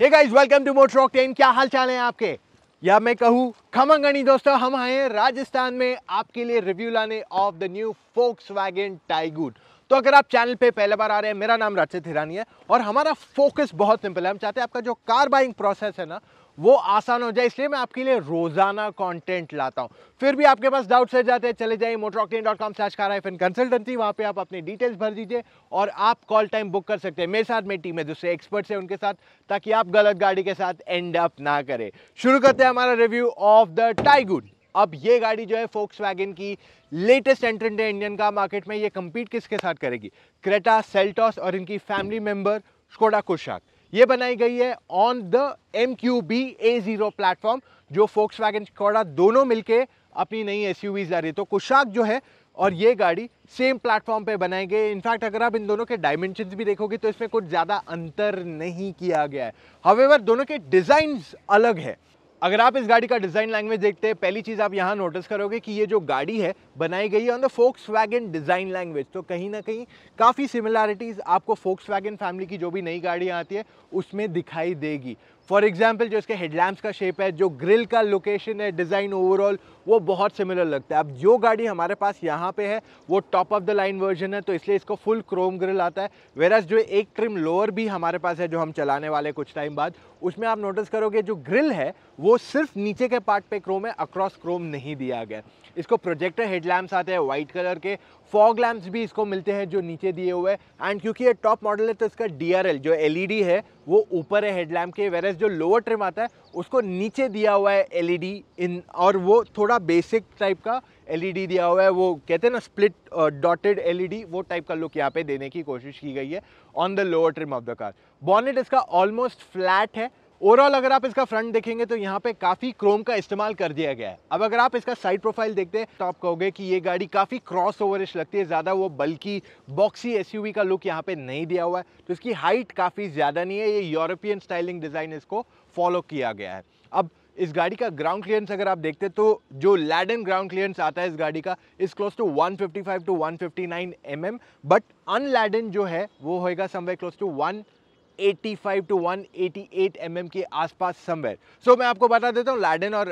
Hey guys, welcome to Motor Octane. क्या हाल चाल है आपके? या मैं कहूँ खमंगनी दोस्तों, हम आए हैं राजस्थान में आपके लिए रिव्यू लाने of the new Volkswagen tycoon. तो अगर आप चैनल पे पहले बार आ रहे हैं, मेरा नाम रचित हिरानी है और हमारा फोकस बहुत सिंपल है। हम चाहते हैं आपका जो कार बाइंग प्रोसेस है ना वो आसान हो जाए, इसलिए मैं आपके लिए रोजाना कंटेंट लाता हूं। फिर भी आपके पास डाउट्स रह जाते हैं, चले जाइए motoroctane.com/car-consultancy। वहां पे आप अपनी डिटेल्स भर दीजिए और आप कॉल टाइम बुक कर सकते हैं। मेरे साथ मेरी टीम है, दूसरे एक्सपर्ट्स हैं उनके साथ, ताकि आप गलत गाड़ी के साथ एंड अप ना करें। शुरू करते हैं हमारा रिव्यू ऑफ द टाइगून। अब ये गाड़ी जो है फोक्सवैगन की लेटेस्ट एंट्रेंट है इंडियन कार मार्केट में। ये कंपीट किसके साथ करेगी? क्रेटा, सेल्टॉस और इनकी फैमिली मेंबर स्कोडा कुशाक। ये बनाई गई है on the MQB A0 platform, जो फोक्सवैगन स्कोडा दोनों मिलके अपनी नई एसयूवीज ला रही है। तो कुशाक जो है और ये गाड़ी सेम प्लेटफॉर्म पे बनाई गई। इनफैक्ट अगर आप इन दोनों के डायमेंशंस भी देखोगे तो इसमें कुछ ज्यादा अंतर नहीं किया गया है। हावेवर दोनों के डिजाइन्स अलग है। अगर आप इस गाड़ी का डिजाइन लैंग्वेज देखते हैं, पहली चीज आप यहां नोटिस करोगे कि ये जो गाड़ी है बनाई गई है on the Volkswagen design language. तो कहीं ना कहीं काफी सिमिलैरिटीज आपको फोक्सवैगन फैमिली की जो भी नई गाड़ियां आती है उसमें दिखाई देगी। फॉर एग्जाम्पल जो इसके हेडलैम्प्स का शेप है, जो ग्रिल का लोकेशन है, डिजाइन ओवरऑल वो बहुत सिमिलर लगता है। अब जो गाड़ी हमारे पास यहाँ पे है वो top of the line version है, तो इसलिए इसको फुल क्रोम ग्रिल आता है। वेराज जो एक ट्रिम लोअर भी हमारे पास है जो हम चलाने वाले कुछ टाइम बाद, उसमें आप नोटिस करोगे जो ग्रिल है वो सिर्फ नीचे के पार्ट पे क्रोम है, अक्रॉस क्रोम नहीं दिया गया। इसको प्रोजेक्टर हेडलैम्प्स आते हैं व्हाइट कलर के, फॉग लैम्प्स भी इसको मिलते हैं जो नीचे दिए हुए हैं। एंड क्योंकि ये टॉप मॉडल है तो इसका DRL जो LED है वो ऊपर है हेडलैम्प के, वेरस जो लोअर ट्रिम आता है उसको नीचे दिया हुआ है LED इन, और वो थोड़ा बेसिक टाइप का LED दिया हुआ है। वो कहते हैं ना स्प्लिट डॉटेड LED, वो टाइप का लुक यहाँ पे देने की कोशिश की गई है on the lower trim of the car. Bonnet इसका ऑलमोस्ट फ्लैट है। ओवरऑल अगर आप इसका फ्रंट देखेंगे तो यहाँ पे काफी क्रोम का इस्तेमाल कर दिया गया है। अब अगर आप इसका साइड प्रोफाइल देखते हैं तो आप कहोगे कि ये गाड़ी काफी क्रॉस ओवरिश लगती है, ज्यादा वो बल्कि बॉक्सी SUV का लुक यहाँ पे नहीं दिया हुआ है। तो इसकी हाइट काफी ज्यादा नहीं है, ये यूरोपियन स्टाइलिंग डिजाइन इसको फॉलो किया गया है। अब इस गाड़ी का ग्राउंड क्लियरेंस अगर आप देखते हैं तो जो लैडन ग्राउंड क्लियरेंस आता है इस गाड़ी का is close to 155 to 159 mm, but unladen जो है वो होएगा somewhere close to 185 to 188 mm के आसपास समवेयर। सो मैं आपको बता देता हूँ लैडन और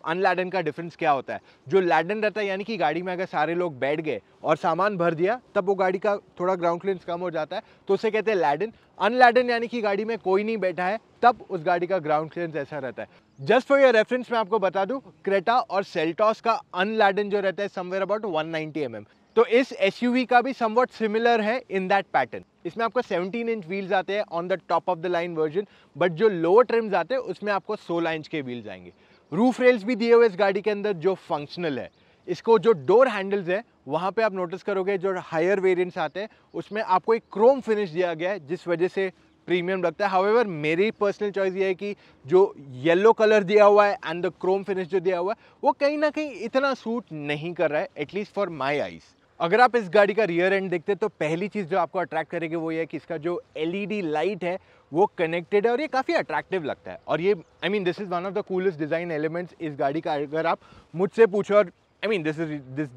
अनलैडन का डिफरेंस क्या होता है। जो लैडन रहता है यानी कि गाड़ी में अगर सारे लोग बैठ गए और सामान भर दिया तब वो गाड़ी का थोड़ा ग्राउंड क्लियरेंस कम हो जाता है, तो उसे कहते हैं लैडन। अनलैडन यानी कि गाड़ी में कोई नहीं बैठा है तब उस गाड़ी का ग्राउंड क्लियरेंस ऐसा रहता है। जस्ट फॉर योर रेफरेंस मैं आपको बता दूं, क्रेटा और सेल्टॉस का अनलैडन जो रहता है समवेयर अबाउट 190 mm। तो इस SUV का भी समवट सिमिलर है इन दैट पैटर्न। इसमें आपको 17 इंच व्हील्स आते हैं on the top of the line version, but जो लोअर ट्रिम्स आते हैं उसमें आपको 16 इंच के व्हील्स आएंगे। रूफ रेल्स भी दिए हुए इस गाड़ी के अंदर जो फंक्शनल है। इसको जो डोर हैंडल्स है वहां पे आप नोटिस करोगे जो हायर वेरिएंट्स आते हैं उसमें आपको एक क्रोम फिनिश दिया गया है जिस वजह से प्रीमियम लगता है। हाउएवर मेरी पर्सनल चॉइस ये है कि जो येलो कलर दिया हुआ है एंड द क्रोम फिनिश जो दिया हुआ है वो कहीं ना कहीं इतना सूट नहीं कर रहा है, एटलीस्ट फॉर माई आईज। अगर आप इस गाड़ी का रियर एंड देखते तो पहली चीज जो आपको अट्रैक्ट करेगी वो ये है कि इसका जो LED लाइट है वो कनेक्टेड है और ये काफी अट्रैक्टिव लगता है। और ये this is one of the coolest design elements इस गाड़ी का अगर आप मुझसे पूछो। और दिस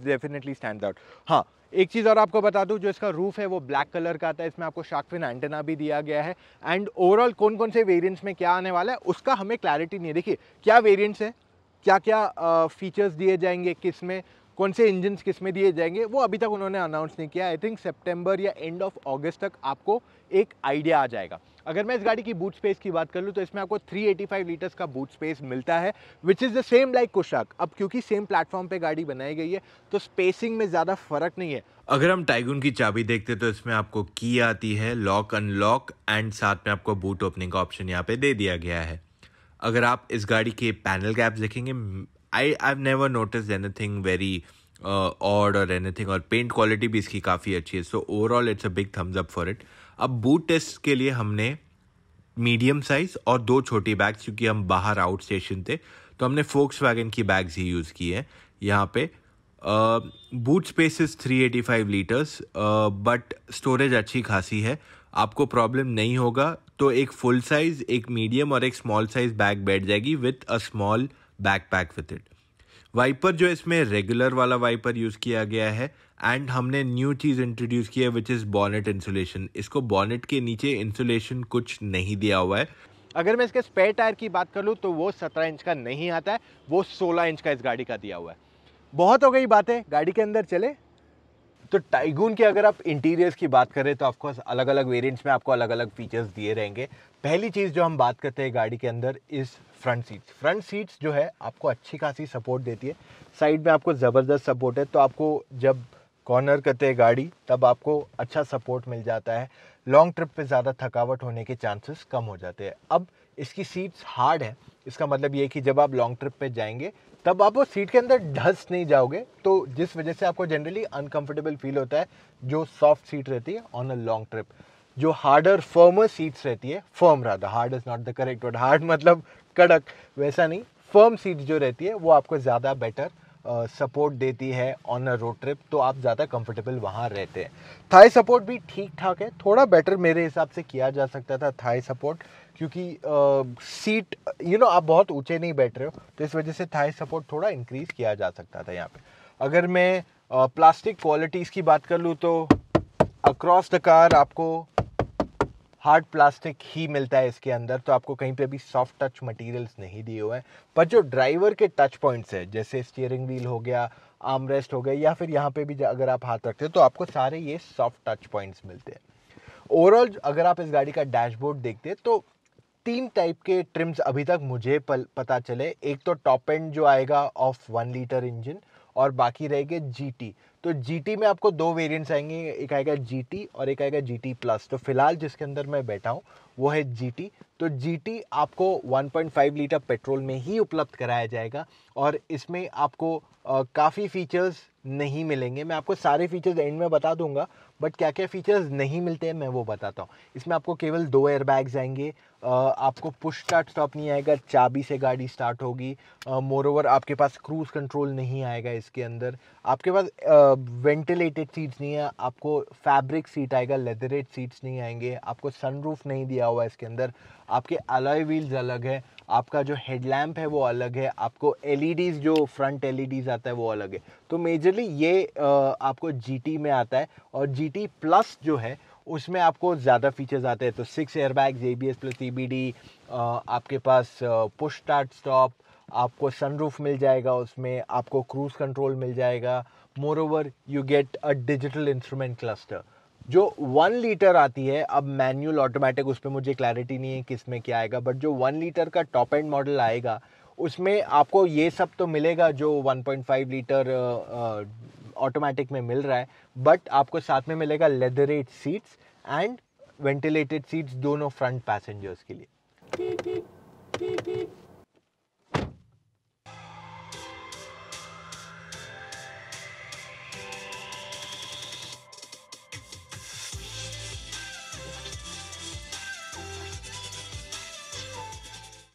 डेफिनेटली स्टैंड्स आउट। हाँ, एक चीज़ और आपको बता दूं, जो इसका रूफ है वो ब्लैक कलर का आता है, इसमें आपको शार्क फिन एंटेना भी दिया गया है। एंड ओवरऑल कौन कौन से वेरिएंट्स में क्या आने वाला है उसका हमें क्लैरिटी नहीं है। देखिए क्या वेरिएंट्स है, क्या क्या फीचर्स दिए जाएंगे, किस में कौन से इंजन्स किस में दिए जाएंगे, वो अभी तक उन्होंने अनाउंस नहीं किया। आई थिंक सितंबर या एंड ऑफ अगस्त तक आपको एक आइडिया आ जाएगा। अगर मैं इस गाड़ी की बूट स्पेस की बात कर लूँ तो इसमें आपको 385 लीटर्स का बूट स्पेस मिलता है, which is the same like Kushaq. अब क्योंकि सेम प्लेटफॉर्म पे गाड़ी बनाई गई है तो स्पेसिंग में ज़्यादा फर्क नहीं है। अगर हम टाइगून की चाबी देखते तो इसमें आपको की आती है, लॉक अनलॉक, एंड साथ में आपको बूट ओपनिंग का ऑप्शन यहाँ पे दे दिया गया है। अगर आप इस गाड़ी के पैनल गैप्स देखेंगे, I have never noticed anything very odd और एनीथिंग, और पेंट क्वालिटी भी इसकी काफ़ी अच्छी है। So overall it's a big thumbs up for it. अब बूट टेस्ट के लिए हमने मीडियम साइज और 2 छोटी बैग्स, क्योंकि हम बाहर आउट स्टेशन थे तो हमने फोक्सवैगन की बैग्स ही यूज़ की है। यहाँ पे boot space is 385 litres, but storage अच्छी खासी है, आपको प्रॉब्लम नहीं होगा। तो एक फुल साइज, एक मीडियम और एक स्मॉल साइज बैग बैठ जाएगी with a small backpack with it. Wiper जो इसमें रेगुलर वाला वाइपर यूज़ किया गया है, एंड हमने न्यू चीज़ इंट्रोड्यूस की है विच इज़ बॉनेट इंसुलेशन। इसको बॉनेट के नीचे इंसुलेशन कुछ नहीं दिया हुआ है, अगर मैं इसके स्पेयर टायर की बात कर लूँ तो वो 17 इंच का नहीं आता है, वो 16 इंच का इस गाड़ी का दिया हुआ है। बहुत हो गई बातें, गाड़ी के अंदर चले। तो टाइगून की अगर आप इंटीरियर्स की बात करें तो ऑफकोर्स अलग अलग वेरिएंट्स में आपको अलग अलग फीचर्स दिए रहेंगे। पहली चीज़ जो हम बात करते हैं गाड़ी के अंदर इस फ्रंट सीट्स। फ्रंट सीट्स जो है आपको अच्छी खासी सपोर्ट देती है, साइड में आपको ज़बरदस्त सपोर्ट है, तो आपको जब कॉर्नर करते हैं गाड़ी तब आपको अच्छा सपोर्ट मिल जाता है। लॉन्ग ट्रिप पे ज़्यादा थकावट होने के चांसेस कम हो जाते हैं। अब इसकी सीट्स हार्ड है, इसका मतलब ये है कि जब आप लॉन्ग ट्रिप पे जाएंगे तब आप वो सीट के अंदर धंस नहीं जाओगे, तो जिस वजह से आपको जनरली अनकंफर्टेबल फील होता है जो सॉफ्ट सीट रहती है ऑन अ लॉन्ग ट्रिप। जो हार्डर फर्मर सीट्स रहती है, firm rather, hard is not the correct word, hard मतलब कड़क, वैसा नहीं, फर्म सीट्स जो रहती है वो आपको ज़्यादा बेटर सपोर्ट देती है ऑन अ रोड ट्रिप, तो आप ज़्यादा कंफर्टेबल वहाँ रहते हैं। थाई सपोर्ट भी ठीक ठाक है, थोड़ा बेटर मेरे हिसाब से किया जा सकता था थाई सपोर्ट, क्योंकि सीट आप बहुत ऊंचे नहीं बैठ रहे हो, तो इस वजह से थाई सपोर्ट थोड़ा इंक्रीज किया जा सकता था यहाँ पे। अगर मैं प्लास्टिक क्वालिटीज़ की बात कर लूँ तो अक्रॉस द कार आपको हार्ड प्लास्टिक ही मिलता है इसके अंदर, तो आपको कहीं पे भी सॉफ्ट टच मटेरियल्स नहीं दिए हुए हैं। पर जो ड्राइवर के टच पॉइंट्स है, जैसे स्टीयरिंग व्हील हो गया, आर्मरेस्ट हो गया, या फिर यहाँ पे भी अगर आप हाथ रखते हो तो आपको सारे ये सॉफ्ट टच पॉइंट्स मिलते हैं। ओवरऑल अगर आप इस गाड़ी का डैशबोर्ड देखते हैं तो 3 टाइप के ट्रिम्स अभी तक मुझे पता चले। एक तो टॉप एंड जो आएगा ऑफ 1 लीटर इंजन, और बाकी रहेंगे जीटी। तो जीटी में आपको 2 वेरिएंट्स आएंगे, एक आएगा जीटी और एक आएगा जीटी प्लस। तो फिलहाल जिसके अंदर मैं बैठा हूँ वो है जीटी। तो जीटी आपको 1.5 लीटर पेट्रोल में ही उपलब्ध कराया जाएगा, और इसमें आपको काफ़ी फीचर्स नहीं मिलेंगे। मैं आपको सारे फीचर्स एंड में बता दूंगा, बट क्या क्या फीचर्स नहीं मिलते हैं मैं वो बताता हूँ। इसमें आपको केवल 2 एयरबैग्स आएंगे, आपको पुश स्टार्ट स्टॉप नहीं आएगा, चाबी से गाड़ी स्टार्ट होगी। मोरओवर आपके पास क्रूज कंट्रोल नहीं आएगा इसके अंदर, आपके पास वेंटिलेटेड सीट्स नहीं है, आपको फैब्रिक सीट आएगा, लेदरेट सीट्स नहीं आएंगे, आपको सनरूफ नहीं दिया हुआ इसके अंदर, आपके अलॉय व्हील्स अलग है, आपका जो हेडलैम्प है वो अलग है, आपको एलईडीज़ जो फ्रंट एलईडीज़ आता है वो अलग है। तो मेजरली ये आपको जीटी में आता है, और जीटी प्लस जो है उसमें आपको ज़्यादा फीचर्स आते हैं। तो 6 एयरबैग्स, ABS प्लस EBD, आपके पास पुश स्टार्ट स्टॉप, आपको सनरूफ मिल जाएगा, उसमें आपको क्रूज कंट्रोल मिल जाएगा। Moreover you get a digital instrument cluster. जो 1 लीटर आती है, अब मैनुअल ऑटोमेटिक उस पर मुझे क्लैरिटी नहीं है किस में क्या आएगा, बट जो 1 लीटर का टॉप एंड मॉडल आएगा उसमें आपको ये सब तो मिलेगा जो 1.5 लीटर ऑटोमेटिक में मिल रहा है, बट आपको साथ में मिलेगा leatherette seats and ventilated seats, दोनों फ्रंट पैसेंजर्स के लिए।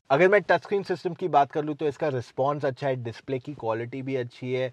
अगर मैं टच स्क्रीन सिस्टम की बात कर लूँ तो इसका रिस्पॉन्स अच्छा है, डिस्प्ले की क्वालिटी भी अच्छी है,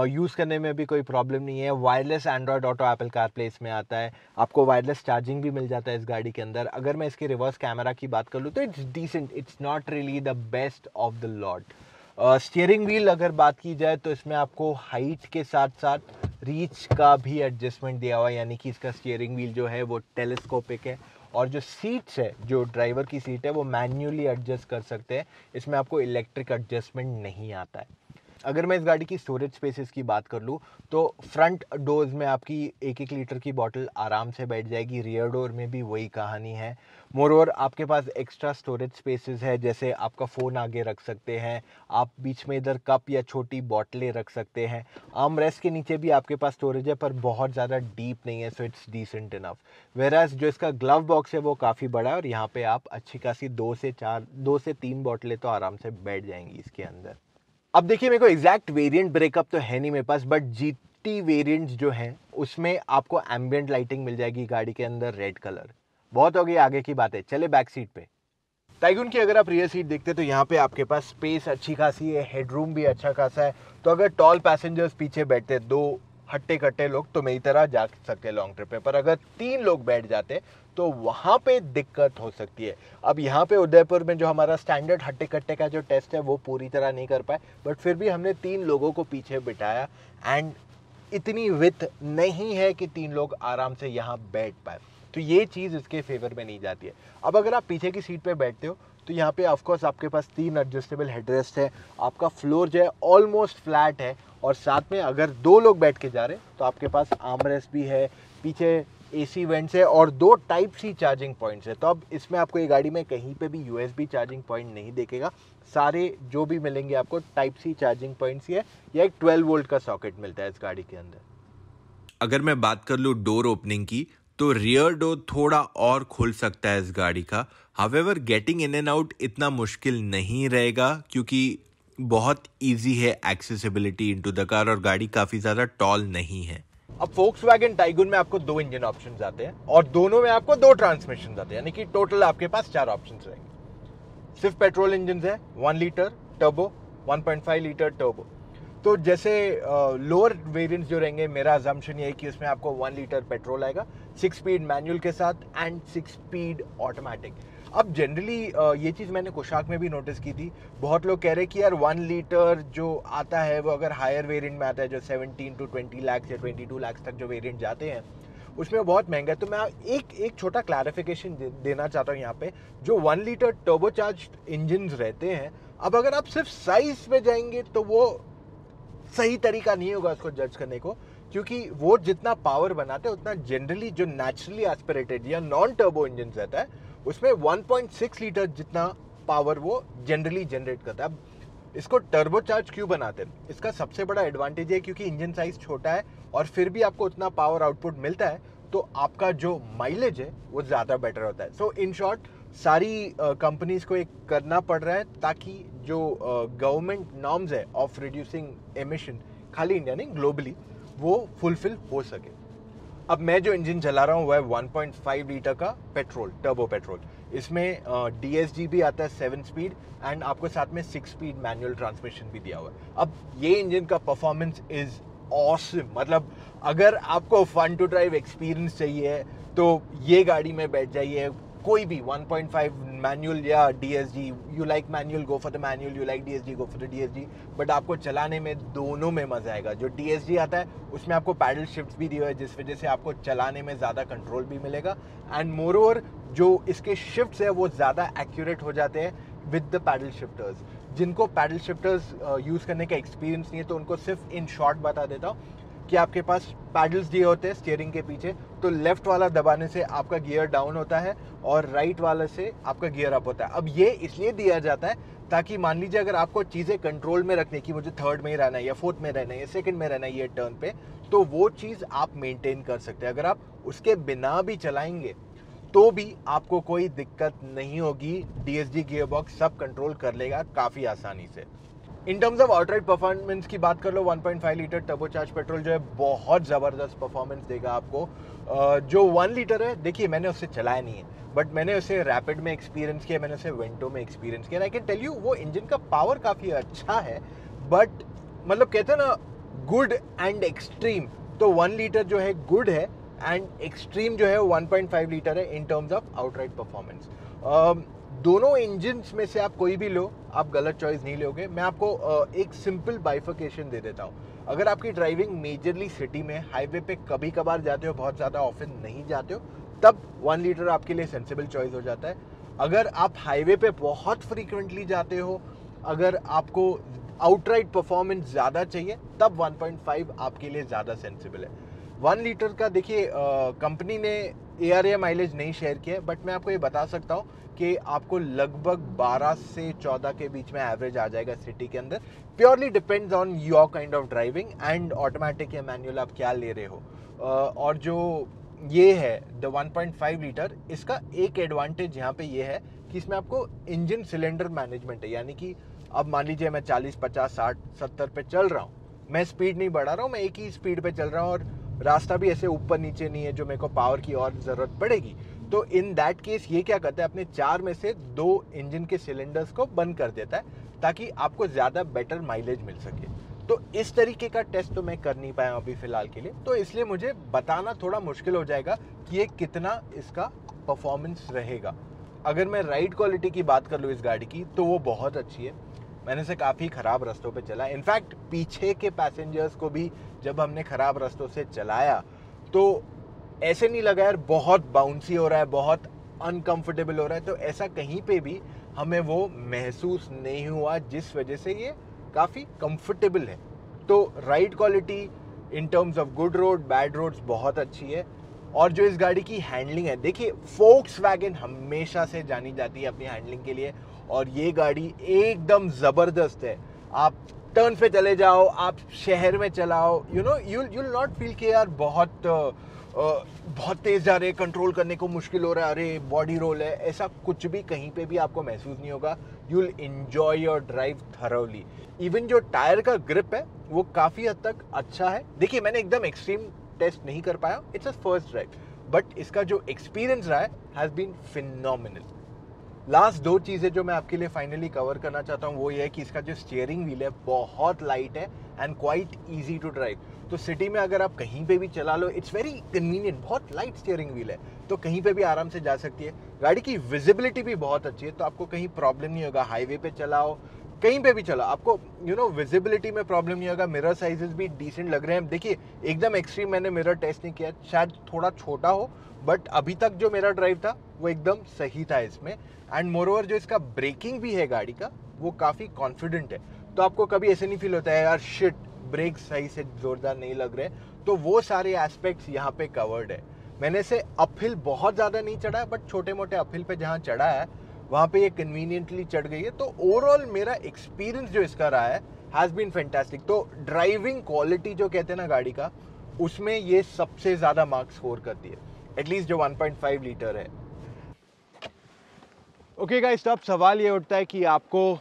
यूज़ करने में भी कोई प्रॉब्लम नहीं है। Wireless Android auto Apple CarPlay इसमें आता है, आपको वायरलेस चार्जिंग भी मिल जाता है इस गाड़ी के अंदर। अगर मैं इसके रिवर्स कैमरा की बात कर लूँ तो it's decent, it's not really the best of the lot. Steering wheel अगर बात की जाए तो इसमें आपको हाइट के साथ साथ रीच का भी एडजस्टमेंट दिया हुआ है, यानी कि इसका स्टीयरिंग व्हील जो है वो टेलीस्कोपिक है, और जो सीट्स है, जो ड्राइवर की सीट है वो मैन्युअली एडजस्ट कर सकते हैं, इसमें आपको इलेक्ट्रिक एडजस्टमेंट नहीं आता है। अगर मैं इस गाड़ी की स्टोरेज स्पेसेस की बात कर लूँ तो फ्रंट डोर्स में आपकी 1-1 लीटर की बॉटल आराम से बैठ जाएगी, रियर डोर में भी वही कहानी है। मोरओवर आपके पास एक्स्ट्रा स्टोरेज स्पेसेस है, जैसे आपका फ़ोन आगे रख सकते हैं, आप बीच में इधर कप या छोटी बॉटलें रख सकते हैं। आर्म रेस्ट के नीचे भी आपके पास स्टोरेज है, पर बहुत ज़्यादा डीप नहीं है, सो इट्स डिसेंट इनफ। वेराज जो इसका ग्लव बॉक्स है वो काफ़ी बड़ा है, और यहाँ पे आप अच्छी खासी 2 से 3 बॉटलें तो आराम से बैठ जाएंगी इसके अंदर। अब देखिए, मेरे को एग्जैक्ट वेरिएंट ब्रेकअप तो है नहीं मेरे पास, बट जीटी वेरिएंट्स जो हैं उसमें आपको एम्बिएंट लाइटिंग मिल जाएगी गाड़ी के अंदर, रेड कलर। बहुत हो गई आगे की बातें, चले बैक सीट पे। टाइगून की अगर आप रियर सीट देखते हैं तो यहाँ पे आपके पास स्पेस अच्छी खासी है, हेडरूम भी अच्छा खासा है। तो अगर टॉल पैसेंजर्स पीछे बैठते हैं, 2 हट्टे कट्टे लोग, तो मेरी तरह जा सकते हैं लॉन्ग ट्रिप पे, पर अगर 3 लोग बैठ जाते तो वहाँ पे दिक्कत हो सकती है। अब यहाँ पे उदयपुर में जो हमारा स्टैंडर्ड हट्टे कट्टे का जो टेस्ट है वो पूरी तरह नहीं कर पाए, बट फिर भी हमने 3 लोगों को पीछे बिठाया, एंड इतनी विथ नहीं है कि 3 लोग आराम से यहाँ बैठ पाए, तो ये चीज़ इसके फेवर में नहीं जाती है। अब अगर आप पीछे की सीट पे बैठते हो तो यहाँ पे ऑफकोर्स आपके पास 3 एडजस्टेबल हेडरेस्ट है, आपका फ्लोर जो है ऑलमोस्ट फ्लैट है, और साथ में अगर 2 लोग बैठ के जा रहे हैं तो आपके पास आर्मरेस्ट भी है, पीछे एसी वेंट्स है और 2 टाइप सी चार्जिंग पॉइंट्स है। तो अब इसमें आपको ये गाड़ी में कहीं पे भी यूएसबी चार्जिंग पॉइंट नहीं देखेगा, सारे जो भी मिलेंगे आपको टाइप सी चार्जिंग पॉइंट्स ही है, या एक 12 वोल्ट का सॉकेट मिलता है इस गाड़ी के अंदर। अगर मैं बात कर लूँ डोर ओपनिंग की, तो रियर डोर थोड़ा और खुल सकता है इस गाड़ी का। However getting in and out इतना मुश्किल नहीं रहेगा, क्योंकि बहुत इजी है एक्सेसिबिलिटी इनटू द कार और गाड़ी काफ़ी ज़्यादा टॉल नहीं है। अब Volkswagen टाइगून में आपको 2 इंजन ऑप्शंस आते हैं और दोनों में आपको 2 ट्रांसमिशन आते हैं, यानी कि टोटल आपके पास 4 ऑप्शंस रहेंगे। सिर्फ पेट्रोल इंजन है, 1 लीटर टर्बो, 1.5 लीटर टर्बो। तो जैसे लोअर वेरिएंट्स जो रहेंगे, मेरा अजम्पशन ये है कि उसमें आपको 1 लीटर पेट्रोल आएगा 6 स्पीड मैनुअल के साथ एंड 6 स्पीड ऑटोमेटिक। अब जनरली ये चीज़ मैंने कुशाक में भी नोटिस की थी, बहुत लोग कह रहे हैं कि यार 1 लीटर जो आता है वो अगर हायर वेरिएंट में आता है, जो 17 to 20 लाख या 22 लाख तक जो वेरिएंट जाते हैं उसमें बहुत महंगा है। तो मैं एक छोटा क्लैरिफिकेशन देना चाहता हूँ यहाँ पे। जो 1 लीटर टर्बोचार्ज्ड इंजन रहते हैं, अब अगर आप सिर्फ साइज में जाएंगे तो वो सही तरीका नहीं होगा उसको जज करने को, क्योंकि वो जितना पावर बनाते हैं उतना जनरली जो नेचुरली एस्पिरेटेड या नॉन टर्बो इंजन रहता है उसमें 1.6 लीटर जितना पावर वो जनरली जनरेट करता है। अब इसको टर्बोचार्ज क्यों बनाते हैं? इसका सबसे बड़ा एडवांटेज है क्योंकि इंजन साइज छोटा है और फिर भी आपको उतना पावर आउटपुट मिलता है, तो आपका जो माइलेज है वो ज़्यादा बेटर होता है। सो इन शॉर्ट सारी कंपनीज को एक करना पड़ रहा है ताकि जो गवर्नमेंट नॉर्म्स है ऑफ रिड्यूसिंग एमिशन, खाली इंडिया नहीं ग्लोबली, वो फुलफिल हो सके। अब मैं जो इंजन चला रहा हूँ वो है 1.5 लीटर का पेट्रोल, टर्बो पेट्रोल। इसमें DSG भी आता है 7 स्पीड एंड आपको साथ में 6 स्पीड मैनुअल ट्रांसमिशन भी दिया हुआ है। अब ये इंजन का परफॉर्मेंस इज ऑसम, मतलब अगर आपको फन टू ड्राइव एक्सपीरियंस चाहिए तो ये गाड़ी में बैठ जाइए। कोई भी 1.5 मैनुअल या DSG, you like manual go for the manual, you like DSG go for the DSG, but आपको चलाने में दोनों में मजा आएगा। जो DSG आता है उसमें आपको पैडल शिफ्ट भी दिया है, जिस वजह से आपको चलाने में ज़्यादा कंट्रोल भी मिलेगा एंड मोर ओवर जो इसके शिफ्ट्स है वो ज़्यादा एक्यूरेट हो जाते हैं विद द पैडल शिफ्टर्स। जिनको पैडल शिफ्टर्स यूज़ करने का एक्सपीरियंस नहीं है तो उनको सिर्फ इन शॉर्ट बता देता हूँ कि आपके पास पैडल्स दिए होते हैं स्टीयरिंग के पीछे, तो लेफ्ट वाला दबाने से आपका गियर डाउन होता है और राइट वाले से आपका गियर अप होता है। अब ये इसलिए दिया जाता है ताकि मान लीजिए अगर आपको चीज़ें कंट्रोल में रखने की, मुझे थर्ड में ही रहना है या फोर्थ में रहना है या सेकंड में रहना है ये टर्न पे, तो वो चीज़ आप मेंटेन कर सकते हैं। अगर आप उसके बिना भी चलाएंगे तो भी आपको कोई दिक्कत नहीं होगी, DSG गियर बॉक्स सब कंट्रोल कर लेगा काफ़ी आसानी से। इन टर्म्स ऑफ आउटराइट परफॉर्मेंस की बात कर लो, 1.5 लीटर टर्बोचार्ज पेट्रोल जो है बहुत ज़बरदस्त परफॉर्मेंस देगा आपको। जो 1 लीटर है, देखिए मैंने उससे चलाया नहीं है, बट मैंने उसे रैपिड में एक्सपीरियंस किया, मैंने उसे वेंटो में एक्सपीरियंस किया। आई कैन टेल यू वो इंजन का पावर काफ़ी अच्छा है, बट मतलब कहते हैं ना गुड एंड एक्सट्रीम, तो 1 लीटर जो है गुड है एंड एक्सट्रीम जो है 1.5 लीटर है इन टर्म्स ऑफ आउटराइट परफॉर्मेंस। दोनों इंजन्स में से आप कोई भी लो, आप गलत चॉइस नहीं लोगे। मैं आपको एक सिंपल बाइफिकेशन दे देता हूँ। अगर आपकी ड्राइविंग मेजरली सिटी में, हाईवे पे कभी कभार जाते हो, बहुत ज़्यादा ऑफन नहीं जाते हो, तब 1 लीटर आपके लिए सेंसिबल चॉइस हो जाता है। अगर आप हाईवे पे बहुत फ्रीक्वेंटली जाते हो, अगर आपको आउटराइट परफॉर्मेंस ज़्यादा चाहिए, तब 1.5 आपके लिए ज़्यादा सेंसिबल है। 1 लीटर का देखिए कंपनी ने ARA माइलेज नहीं शेयर किया है, बट मैं आपको ये बता सकता हूँ कि आपको लगभग 12 से 14 के बीच में एवरेज आ जाएगा सिटी के अंदर। Purely depends on your kind of driving and automatic या मैनुअल आप क्या ले रहे हो। और जो ये है द 1.5 लीटर, इसका एक एडवांटेज यहाँ पे ये है कि इसमें आपको इंजन सिलेंडर मैनेजमेंट है, यानी कि अब मान लीजिए मैं 40, 50, 60, 70 पे चल रहा हूँ, मैं स्पीड नहीं बढ़ा रहा हूँ, मैं एक ही स्पीड पे चल रहा हूँ और रास्ता भी ऐसे ऊपर नीचे नहीं है जो मेरे को पावर की और ज़रूरत पड़ेगी। तो इन दैट केस ये क्या करता है, अपने 4 में से 2 इंजन के सिलेंडर्स को बंद कर देता है ताकि आपको ज़्यादा बेटर माइलेज मिल सके। तो इस तरीके का टेस्ट तो मैं कर नहीं पाया अभी फ़िलहाल के लिए, तो इसलिए मुझे बताना थोड़ा मुश्किल हो जाएगा कि ये कितना इसका परफॉर्मेंस रहेगा। अगर मैं राइड क्वालिटी की बात कर लूँ इस गाड़ी की, तो वो बहुत अच्छी है। मैंने इसे काफ़ी ख़राब रास्तों पे चला, इनफैक्ट पीछे के पैसेंजर्स को भी जब हमने ख़राब रास्तों से चलाया तो ऐसे नहीं लगा यार बहुत बाउंसी हो रहा है, बहुत अनकंफर्टेबल हो रहा है, तो ऐसा कहीं पे भी हमें वो महसूस नहीं हुआ, जिस वजह से ये काफ़ी कंफर्टेबल है। तो ride quality in terms of good road bad roads बहुत अच्छी है। और जो इस गाड़ी की हैंडलिंग है, देखिए फोक्सवैगन हमेशा से जानी जाती है अपनी हैंडलिंग के लिए, और ये गाड़ी एकदम ज़बरदस्त है। आप टर्न पे चले जाओ, आप शहर में चलाओ, you know you'll not feel कि यार बहुत तेज़ जा रहे, कंट्रोल करने को मुश्किल हो रहा है, अरे बॉडी रोल है, ऐसा कुछ भी कहीं पे भी आपको महसूस नहीं होगा। you'll enjoy your drive thoroughly। Even जो टायर का ग्रिप है वो काफ़ी हद तक अच्छा है। देखिए मैंने एकदम एक्सट्रीम टेस्ट नहीं कर पाया, it's a first drive, but इसका जो एक्सपीरियंस रहा है हैज़ बीन फिनोमिनल। लास्ट दो चीज़ें जो मैं आपके लिए फाइनली कवर करना चाहता हूँ वो ये है कि इसका जो स्टीयरिंग व्हील है बहुत लाइट है and quite easy to drive. तो सिटी में अगर आप कहीं पे भी चला लो, इट्स वेरी कन्वीनियंट, बहुत लाइट स्टीयरिंग व्हील है, तो कहीं पे भी आराम से जा सकती है। गाड़ी की विजिबिलिटी भी बहुत अच्छी है, तो आपको कहीं प्रॉब्लम नहीं होगा। हाईवे पे चलाओ, कहीं पे भी चलाओ, आपको विजिबिलिटी में प्रॉब्लम नहीं होगा। मिरर साइजेस भी डिसेंट लग रहे हैं। देखिए एकदम एक्सट्रीम मैंने मिरर टेस्ट नहीं किया, शायद थोड़ा छोटा हो, बट अभी तक जो मेरा ड्राइव था वो एकदम सही था इसमें। एंड मोरओवर जो इसका ब्रेकिंग भी है गाड़ी का, वो काफ़ी कॉन्फिडेंट है, तो आपको कभी ऐसे नहीं फील होता है यार शिट ब्रेक सही से जोरदार नहीं लग रहे। तो वो सारे एस्पेक्ट्स यहाँ पे कवर्ड है। मैंने से अपहिल बहुत ज़्यादा नहीं चढ़ा है, बट छोटे मोटे अपहिल पे जहाँ चढ़ा है वहाँ पे ये कन्वीनियंटली चढ़ गई है। तो ओवरऑल मेरा एक्सपीरियंस जो इसका रहा है हैज़ बीन फैंटास्टिक। तो ड्राइविंग क्वालिटी जो कहते हैं ना गाड़ी का, उसमें ये सबसे ज़्यादा मार्क्स स्कोर करती है, एटलीस्ट जो 1.5 लीटर है। ओके गाइस, तो अब सवाल ये उठता है कि आपको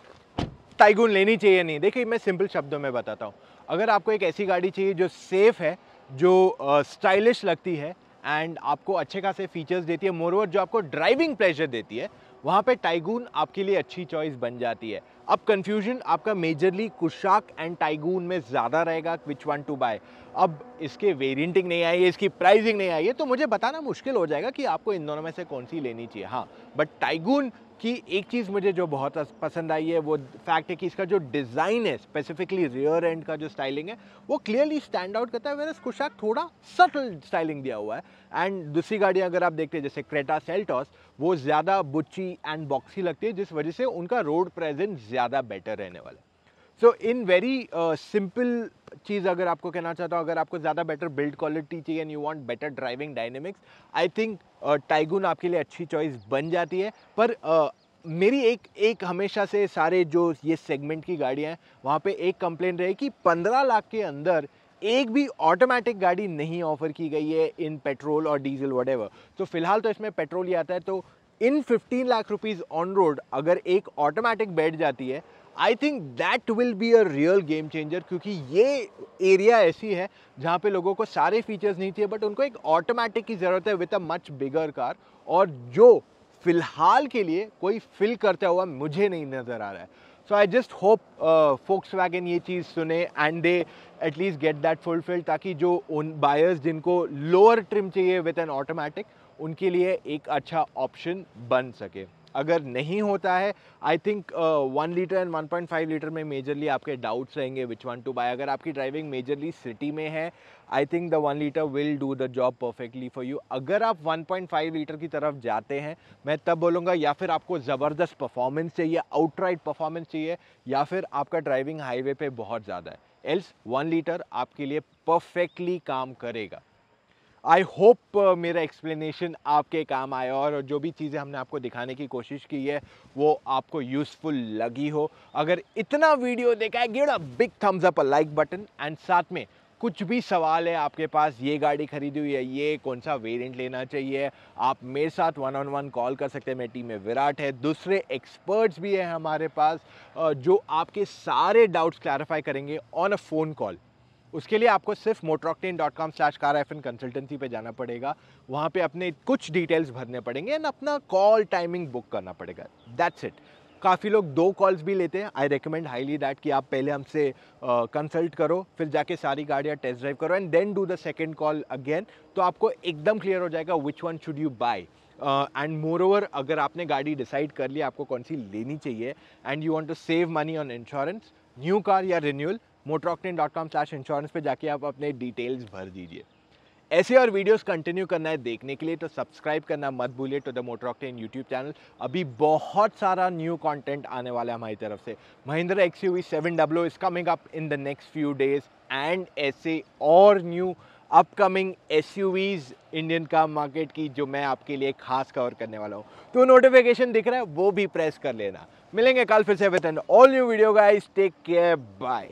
टाइगून लेनी चाहिए नहीं। देखिए मैं सिंपल शब्दों में बताता हूँ। अगर आपको एक ऐसी गाड़ी चाहिए जो सेफ़ है, जो स्टाइलिश लगती है एंड आपको अच्छे खासे फीचर्स देती है, मोरओवर जो आपको ड्राइविंग प्लेजर देती है, वहाँ पे टाइगून आपके लिए अच्छी चॉइस बन जाती है। अब कंफ्यूजन आपका मेजरली कुशाक एंड टाइगून में ज़्यादा रहेगा, विच वन टू बाय। अब इसके वेरिएंटिंग नहीं आई है, इसकी प्राइसिंग नहीं आई है, तो मुझे बताना मुश्किल हो जाएगा कि आपको इन दोनों में से कौन सी लेनी चाहिए। हाँ, बट टाइगून की एक चीज़ मुझे जो बहुत पसंद आई है वो फैक्ट है कि इसका जो डिज़ाइन है, स्पेसिफिकली रियर एंड का जो स्टाइलिंग है, वो क्लियरली स्टैंड आउट करता है, वेरस कुशाक थोड़ा सटल स्टाइलिंग दिया हुआ है। एंड दूसरी गाड़ी अगर आप देखते हैं जैसे क्रेटा सेल्टॉस, वो ज़्यादा बुच्ची एंड बॉक्सी लगती है, जिस वजह से उनका रोड प्रेजेंस ज़्यादा बेटर रहने वाला है। सो इन वेरी सिंपल चीज़ अगर आपको कहना चाहता हूँ, अगर आपको ज़्यादा बेटर बिल्ड क्वालिटी चाहिए and you want better driving dynamics, I think tycoon आपके लिए अच्छी चॉइस बन जाती है। पर मेरी एक हमेशा से सारे जो ये सेगमेंट की गाड़ियाँ हैं वहाँ पे एक कंप्लेंट रही कि 15 लाख के अंदर एक भी ऑटोमेटिक गाड़ी नहीं ऑफर की गई है इन पेट्रोल और डीजल व्हाटएवर। तो फिलहाल तो इसमें पेट्रोल ही आता है। तो इन 15 लाख रुपीज़ ऑन रोड अगर एक ऑटोमेटिक बैठ जाती है, I think that will be a real game changer, क्योंकि ये एरिया ऐसी है जहाँ पे लोगों को सारे फीचर्स नहीं चाहिए, बट उनको एक ऑटोमेटिक की ज़रूरत है with a much bigger car, और जो फिलहाल के लिए कोई फिल करता हुआ मुझे नहीं नज़र आ रहा है। सो आई जस्ट होप फोक्सवैगन ये चीज़ सुने and they at least get that fulfilled, ताकि जो उन बायर्स जिनको लोअर ट्रिम चाहिए विद एन ऑटोमेटिक, उनके लिए एक अच्छा ऑप्शन बन सके। अगर नहीं होता है, I think 1 litre and 1.5 litre में मेजरली आपके डाउट्स रहेंगे विच वन टू बाय। अगर आपकी ड्राइविंग मेजरली सिटी में है, I think the 1 litre will do the job perfectly for you. अगर आप 1.5 लीटर की तरफ जाते हैं, मैं तब बोलूँगा या फिर आपको ज़बरदस्त परफॉर्मेंस चाहिए, आउटराइट परफॉर्मेंस चाहिए, या फिर आपका ड्राइविंग हाईवे पे बहुत ज़्यादा है, एल्स 1 लीटर आपके लिए परफेक्टली काम करेगा। आई होप मेरा एक्सप्लेनेशन आपके काम आया और जो भी चीज़ें हमने आपको दिखाने की कोशिश की है वो आपको यूज़फुल लगी हो। अगर इतना वीडियो देखा है, give a big thumbs up, a like button, and साथ में कुछ भी सवाल है आपके पास, ये गाड़ी खरीदी हुई है, ये कौन सा वेरिएंट लेना चाहिए, आप मेरे साथ 1-on-1 कॉल कर सकते हैं। मेरी टीम में विराट है, दूसरे एक्सपर्ट्स भी हैं हमारे पास जो आपके सारे डाउट्स क्लैरिफाई करेंगे ऑन अ फ़ोन कॉल। उसके लिए आपको सिर्फ motoroctane.com/car-consultancy पे जाना पड़ेगा, वहाँ पे अपने कुछ डिटेल्स भरने पड़ेंगे एंड अपना कॉल टाइमिंग बुक करना पड़ेगा, दैट्स इट। काफ़ी लोग 2 कॉल्स भी लेते हैं, आई रिकमेंड हाईली दैट कि आप पहले हमसे कंसल्ट करो, फिर जाके सारी गाड़ियाँ टेस्ट ड्राइव करो and then do the second call again, तो आपको एकदम क्लियर हो जाएगा which one should you buy. And moreover, अगर आपने गाड़ी डिसाइड कर लिया आपको कौन सी लेनी चाहिए and you want to save money on insurance, new car या रिन्यूअल, motoroctane.com/insurance पे जाके आप अपने डिटेल्स भर दीजिए। ऐसे और वीडियोस कंटिन्यू करना है देखने के लिए तो सब्सक्राइब करना मत भूलिए to the Motor Octane YouTube channel. अभी बहुत सारा न्यू कंटेंट आने वाला है हमारी तरफ से। Mahindra XUV 700 is coming up in the next few days and ऐसे और new upcoming SUVs Indian car market की जो मैं आपके लिए खास कवर करने वाला हूँ। तो नोटिफिकेशन दिख रहा है वो भी प्रेस कर लेना। मिलेंगे कल फिर से with an all new video guys, take care, bye.